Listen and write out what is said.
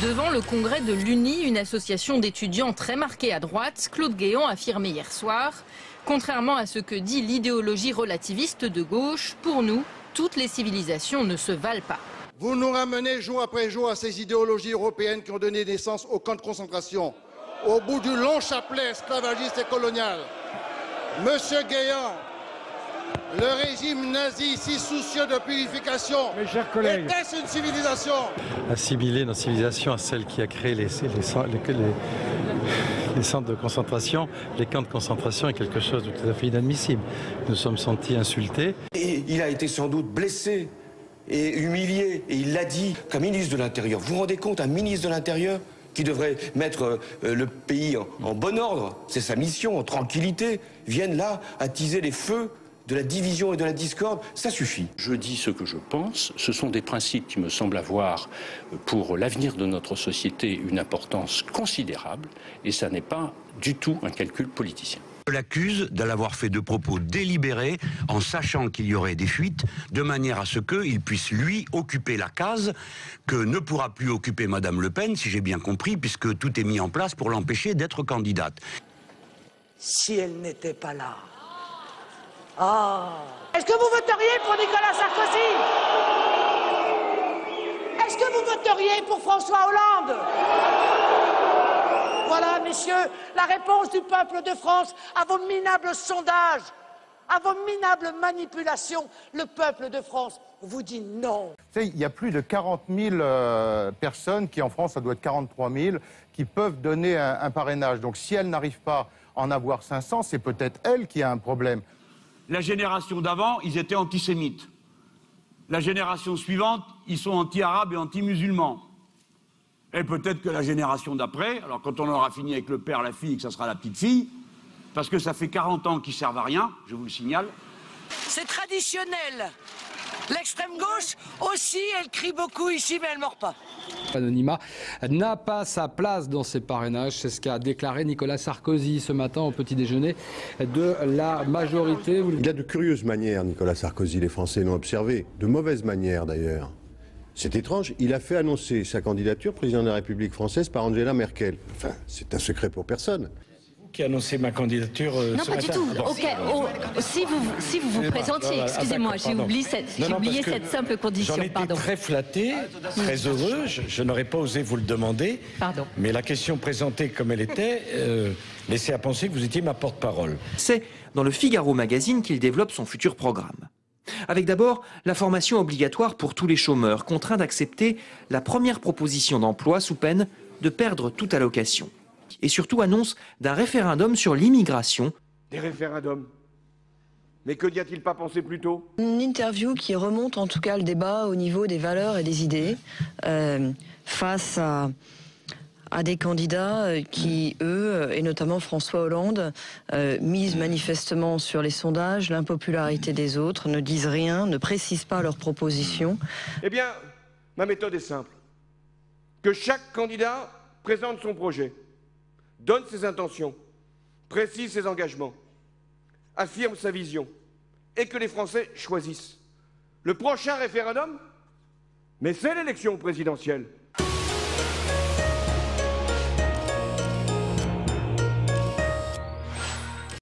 Devant le congrès de l'UNI, une association d'étudiants très marquée à droite, Claude Guéant affirmait hier soir « Contrairement à ce que dit l'idéologie relativiste de gauche, pour nous, toutes les civilisations ne se valent pas. » Vous nous ramenez jour après jour à ces idéologies européennes qui ont donné naissance aux camps de concentration, au bout du long chapelet esclavagiste et colonial. Monsieur Guéant, le régime nazi, si soucieux de purification, était-ce une civilisation? Assimiler notre civilisation à celle qui a créé les centres de concentration, les camps de concentration est quelque chose de tout à fait inadmissible. Nous sommes sentis insultés. Et il a été sans doute blessé et humilié, et il l'a dit comme ministre de l'Intérieur. Vous vous rendez compte, un ministre de l'Intérieur qui devrait mettre le pays en bon ordre, c'est sa mission, en tranquillité, viennent là attiser les feux de la division et de la discorde, ça suffit. Je dis ce que je pense, ce sont des principes qui me semblent avoir pour l'avenir de notre société une importance considérable et ça n'est pas du tout un calcul politicien. Je l'accuse de l'avoir fait de propos délibérés en sachant qu'il y aurait des fuites de manière à ce qu'il puisse lui occuper la case que ne pourra plus occuper Madame Le Pen, si j'ai bien compris, puisque tout est mis en place pour l'empêcher d'être candidate. Si elle n'était pas là. Est-ce que vous voteriez pour Nicolas Sarkozy? Est-ce que vous voteriez pour François Hollande? Voilà, messieurs, la réponse du peuple de France à vos minables sondages, à vos minables manipulations. Le peuple de France vous dit non. Il y a plus de 40 000 personnes qui, en France, ça doit être 43 000, qui peuvent donner un parrainage. Donc si elle n'arrive pas à en avoir 500, c'est peut-être elle qui a un problème. La génération d'avant, ils étaient antisémites. La génération suivante, ils sont anti-arabes et anti-musulmans. Et peut-être que la génération d'après, alors quand on aura fini avec le père, la fille, que ça sera la petite fille, parce que ça fait 40 ans qu'ils servent à rien, je vous le signale. C'est traditionnel. L'extrême gauche aussi, elle crie beaucoup ici, mais elle ne mord pas. L'anonymat n'a pas sa place dans ces parrainages, c'est ce qu'a déclaré Nicolas Sarkozy ce matin au petit déjeuner de la majorité. Il a de curieuses manières, Nicolas Sarkozy, les Français l'ont observé, de mauvaises manières d'ailleurs. C'est étrange, il a fait annoncer sa candidature président de la République française par Angela Merkel. Enfin, c'est un secret pour personne. Qui a annoncé ma candidature non, pas du tout. Si vous vous présentiez, excusez-moi, j'ai oublié cette simple condition. J'en étais très flatté, très heureux, je n'aurais pas osé vous le demander. Pardon. Mais la question présentée comme elle était laissait à penser que vous étiez ma porte-parole. C'est dans le Figaro Magazine qu'il développe son futur programme. Avec d'abord la formation obligatoire pour tous les chômeurs, contraints d'accepter la première proposition d'emploi sous peine de perdre toute allocation. Et surtout annonce d'un référendum sur l'immigration. Des référendums? Mais que n'y a-t-il pas pensé plus tôt? Une interview qui remonte en tout cas le débat au niveau des valeurs et des idées face à des candidats qui, eux, et notamment François Hollande, misent manifestement sur les sondages, l'impopularité des autres, ne disent rien, ne précisent pas leurs propositions. Eh bien, ma méthode est simple. Que chaque candidat présente son projet, donne ses intentions, précise ses engagements, affirme sa vision, et que les Français choisissent. Le prochain référendum, mais c'est l'élection présidentielle.